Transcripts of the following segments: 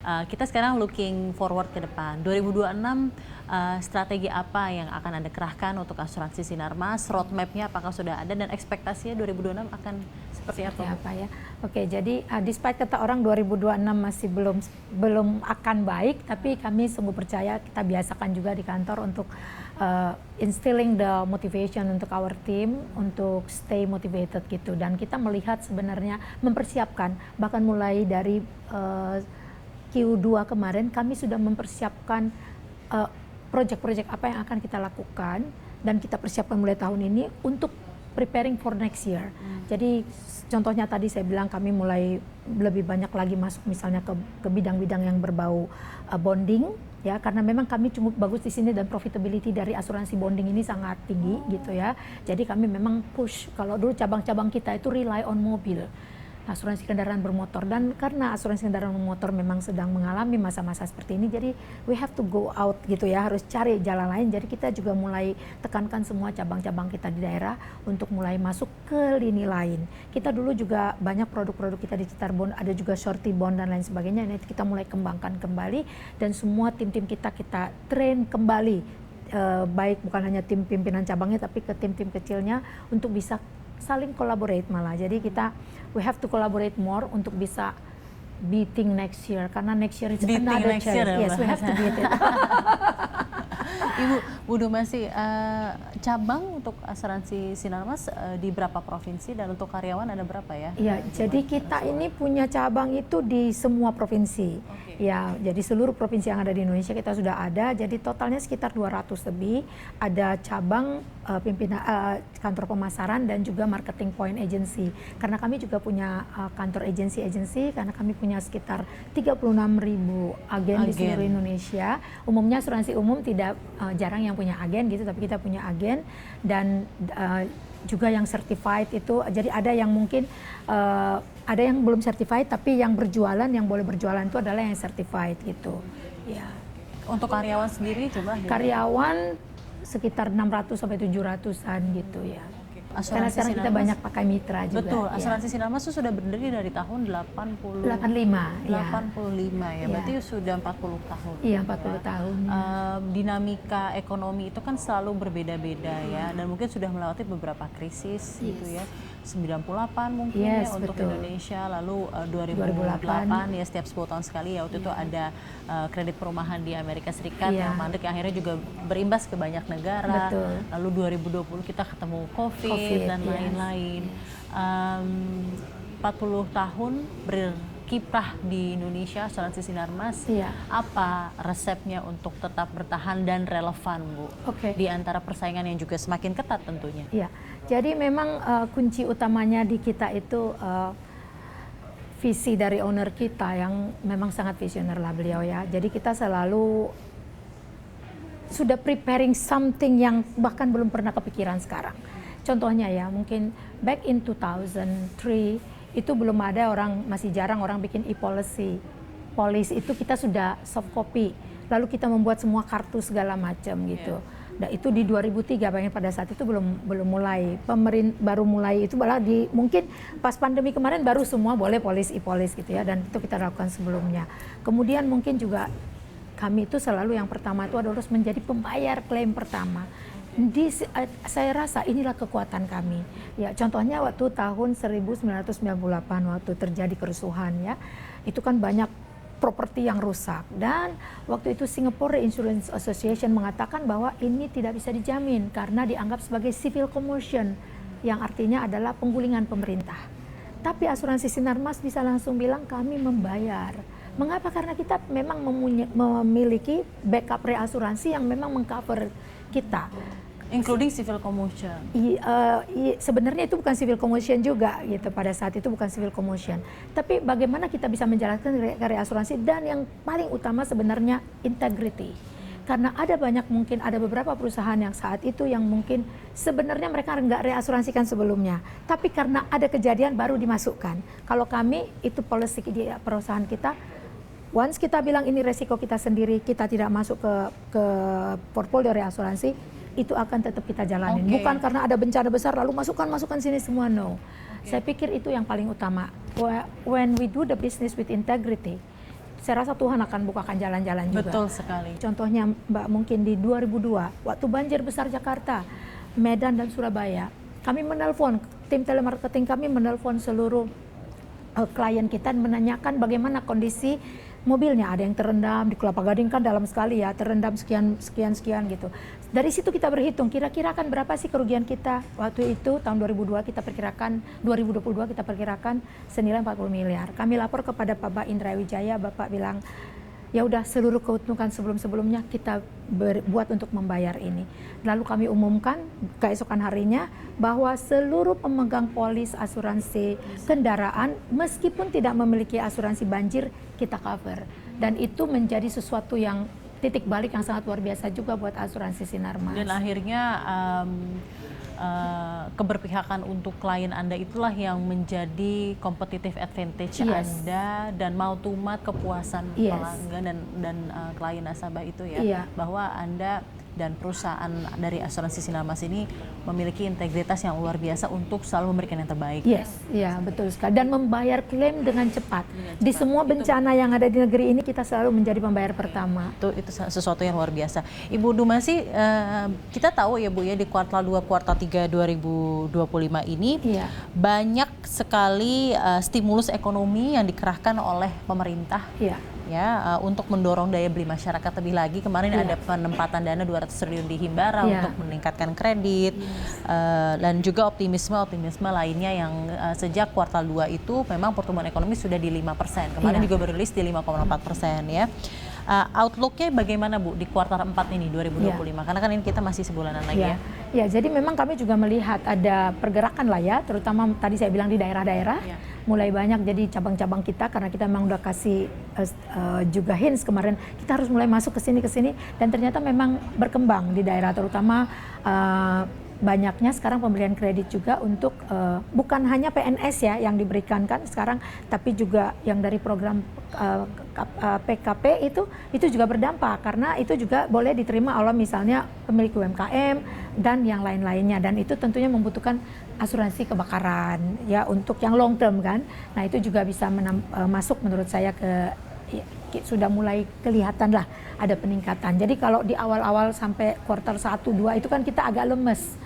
Kita sekarang looking forward ke depan. 2026 strategi apa yang akan Anda kerahkan untuk asuransi Sinarmas? Roadmap-nya apakah sudah ada dan ekspektasinya 2026 akan seperti apa? Ya. Oke, jadi despite kata orang 2026 masih belum akan baik, tapi kami sungguh percaya kita biasakan juga di kantor untuk instilling the motivation untuk our team untuk stay motivated gitu. Dan kita melihat sebenarnya mempersiapkan bahkan mulai dari Q2 kemarin kami sudah mempersiapkan proyek-proyek apa yang akan kita lakukan dan kita persiapkan mulai tahun ini untuk preparing for next year. Jadi contohnya tadi saya bilang kami mulai lebih banyak lagi masuk misalnya ke bidang-bidang yang berbau bonding ya, karena memang kami cukup bagus di sini dan profitability dari asuransi bonding ini sangat tinggi gitu ya. Jadi kami memang push, kalau dulu cabang-cabang kita itu rely on mobil, asuransi kendaraan bermotor, dan karena asuransi kendaraan bermotor memang sedang mengalami masa-masa seperti ini, jadi we have to go out gitu ya, harus cari jalan lain. Jadi kita juga mulai tekankan semua cabang-cabang kita di daerah untuk mulai masuk ke lini lain. Kita dulu juga banyak produk-produk kita di sekitar bond, ada juga shorty bond dan lain sebagainya. Ini kita mulai kembangkan kembali dan semua tim-tim kita train kembali, baik bukan hanya tim pimpinan cabangnya tapi ke tim-tim kecilnya untuk bisa saling collaborate malah. Jadi we have to collaborate more untuk bisa beating next year, karena next year is another challenge. Yes, we have to beat it. Ibu Bu Dumasi, cabang untuk asuransi Sinarmas di berapa provinsi dan untuk karyawan ada berapa ya? Ya, jadi kita ini punya cabang itu di semua provinsi. Okay. Ya, jadi seluruh provinsi yang ada di Indonesia kita sudah ada. Jadi totalnya sekitar 200 lebih. Ada cabang kantor pemasaran dan juga marketing point agency. Karena kami juga punya kantor agency karena kami punya sekitar 36.000 agen di seluruh Indonesia. Umumnya asuransi umum tidak jarang yang punya agen gitu, tapi kita punya agen dan juga yang certified itu. Jadi ada yang mungkin ada yang belum certified, tapi yang berjualan, yang boleh berjualan itu adalah yang certified gitu. Ya. Untuk karyawan sendiri jumlahnya? Karyawan sekitar 600 sampai 700-an gitu ya. Karena sekarang kita banyak pakai mitra juga. Betul, asuransi Sinarmas itu sudah berdiri dari tahun 85 ya. Berarti sudah 40 tahun. Iya, 40 tahun. Dinamika ekonomi itu kan selalu berbeda-beda ya, dan mungkin sudah melewati beberapa krisis gitu ya. 98 mungkin ya untuk Indonesia, lalu 2008 ya, setiap 10 tahun sekali ya. Waktu itu ada kredit perumahan di Amerika Serikat yang mandek, yang akhirnya juga berimbas ke banyak negara. Lalu 2020 kita ketemu COVID dan lain-lain. 40 tahun berkiprah di Indonesia asuransi Sinarmas. Apa resepnya untuk tetap bertahan dan relevan, Bu? Di antara persaingan yang juga semakin ketat tentunya. Iya. Jadi memang kunci utamanya di kita itu visi dari owner kita yang memang sangat visioner lah beliau ya. Jadi kita selalu sudah preparing something yang bahkan belum pernah kepikiran sekarang. Contohnya ya, mungkin back in 2003 itu belum ada masih jarang orang bikin e-policy. Policy itu kita sudah soft copy, lalu kita membuat semua kartu segala macam gitu. Nah, itu di 2003, bayangin pada saat itu belum mulai. Baru mulai itu mungkin pas pandemi kemarin baru semua boleh e-policy gitu ya, dan itu kita lakukan sebelumnya. Kemudian mungkin juga kami itu selalu yang pertama itu adalah menjadi pembayar klaim pertama. Saya rasa inilah kekuatan kami. Ya, contohnya waktu tahun 1998 waktu terjadi kerusuhan ya, itu kan banyak properti yang rusak, dan waktu itu Singapore Insurance Association mengatakan bahwa ini tidak bisa dijamin karena dianggap sebagai civil commotion, yang artinya adalah penggulingan pemerintah. Tapi asuransi Sinarmas bisa langsung bilang kami membayar. Mengapa? Karena kita memang memiliki backup reasuransi yang memang mengcover kita. Including civil commotion. Sebenarnya itu bukan civil commotion juga gitu, pada saat itu bukan civil commotion. Tapi bagaimana kita bisa menjalankan reasuransi, dan yang paling utama sebenarnya integrity. Karena mungkin ada beberapa perusahaan yang saat itu yang mungkin sebenarnya mereka nggak reasuransikan sebelumnya, tapi karena ada kejadian baru dimasukkan. Kalau kami itu policy di perusahaan kita, once kita bilang ini resiko kita sendiri, kita tidak masuk ke portfolio reasuransi, itu akan tetap kita jalanin. Bukan karena ada bencana besar lalu masukkan sini semua, no. Saya pikir itu yang paling utama. When we do the business with integrity, saya rasa Tuhan akan bukakan jalan-jalan juga. Betul sekali. Contohnya Mbak, mungkin di 2002 waktu banjir besar Jakarta, Medan dan Surabaya, kami menelpon, tim telemarketing kami menelpon seluruh klien kita dan menanyakan bagaimana kondisi mobilnya. Ada yang terendam, di Kelapa Gading kan dalam sekali ya, terendam sekian gitu. Dari situ kita berhitung kira-kira kan berapa sih kerugian kita waktu itu tahun 2022 kita perkirakan senilai 40 miliar. Kami lapor kepada Pak Indra Wijaya, Bapak bilang ya udah seluruh keuntungan sebelum-sebelumnya kita buat untuk membayar ini. Lalu kami umumkan keesokan harinya bahwa seluruh pemegang polis asuransi kendaraan meskipun tidak memiliki asuransi banjir kita cover. Dan itu menjadi sesuatu yang titik balik yang sangat luar biasa juga buat asuransi Sinarmas. Dan akhirnya keberpihakan untuk klien Anda itulah yang menjadi competitive advantage Anda dan mau-to-mat kepuasan pelanggan dan klien nasabah itu ya, bahwa Anda dan perusahaan dari asuransi Sinarmas ini memiliki integritas yang luar biasa untuk selalu memberikan yang terbaik. Ya betul sekali, dan membayar klaim dengan cepat. Di semua bencana yang ada di negeri ini kita selalu menjadi pembayar pertama. Itu sesuatu yang luar biasa. Ibu Dumasi, kita tahu ya Bu ya, di kuartal 2, kuartal 3 2025 ini banyak sekali stimulus ekonomi yang dikerahkan oleh pemerintah. Ya, untuk mendorong daya beli masyarakat lebih lagi. Kemarin ada penempatan dana 200 triliun di Himbara untuk meningkatkan kredit, dan juga optimisme lainnya yang sejak kuartal 2 itu memang pertumbuhan ekonomi sudah di 5%. Kemarin juga berilis di 5,4% ya. Outlook-nya bagaimana Bu di kuartal 4 ini 2025? Karena kan ini kita masih sebulanan lagi ya. Ya, jadi memang kami juga melihat ada pergerakan lah ya, terutama tadi saya bilang di daerah-daerah. Mulai banyak jadi cabang-cabang kita, karena kita memang udah kasih juga hints kemarin, kita harus mulai masuk ke sini dan ternyata memang berkembang di daerah, terutama banyaknya sekarang pemberian kredit juga untuk bukan hanya PNS ya yang diberikan kan sekarang, tapi juga yang dari program PKP itu juga berdampak, karena itu juga boleh diterima oleh misalnya pemilik UMKM dan yang lain-lainnya, dan itu tentunya membutuhkan asuransi kebakaran ya untuk yang long term kan. Nah itu juga bisa masuk menurut saya sudah mulai kelihatan lah ada peningkatan. Jadi kalau di awal-awal sampai kuartal 1, 2 itu kan kita agak lemes.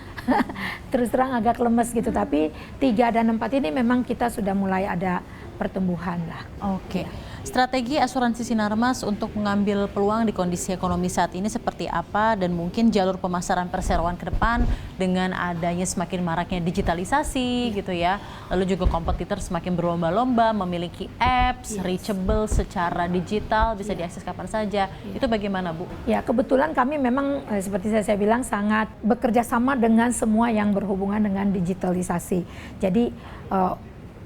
Terus terang agak lemes gitu, tapi 3 dan 4 ini memang kita sudah mulai ada pertumbuhan lah. Oke. Strategi asuransi Sinarmas untuk mengambil peluang di kondisi ekonomi saat ini seperti apa, dan mungkin jalur pemasaran perseroan ke depan dengan adanya semakin maraknya digitalisasi gitu ya. Lalu juga kompetitor semakin berlomba-lomba memiliki apps reachable secara digital, bisa diakses kapan saja. Itu bagaimana Bu? Ya, kebetulan kami memang seperti saya bilang sangat bekerja sama dengan semua yang berhubungan dengan digitalisasi. Jadi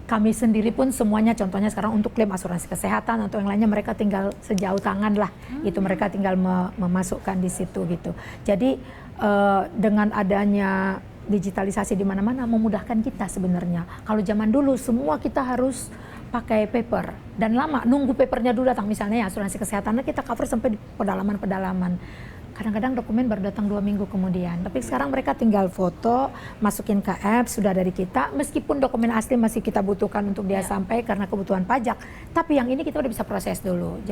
kami sendiri pun semuanya, contohnya sekarang untuk klaim asuransi kesehatan, untuk yang lainnya mereka tinggal sejauh tangan lah, gitu, mereka tinggal memasukkan di situ gitu. Jadi dengan adanya digitalisasi di mana-mana memudahkan kita sebenarnya. Kalau zaman dulu semua kita harus pakai paper dan lama, nunggu papernya dulu datang, misalnya ya asuransi kesehatan kita cover sampai di pedalaman-pedalaman. Kadang-kadang dokumen baru datang 2 minggu kemudian. Tapi sekarang mereka tinggal foto, masukin ke app, sudah dari kita. Meskipun dokumen asli masih kita butuhkan untuk dia sampai karena kebutuhan pajak. Tapi yang ini kita udah bisa proses dulu.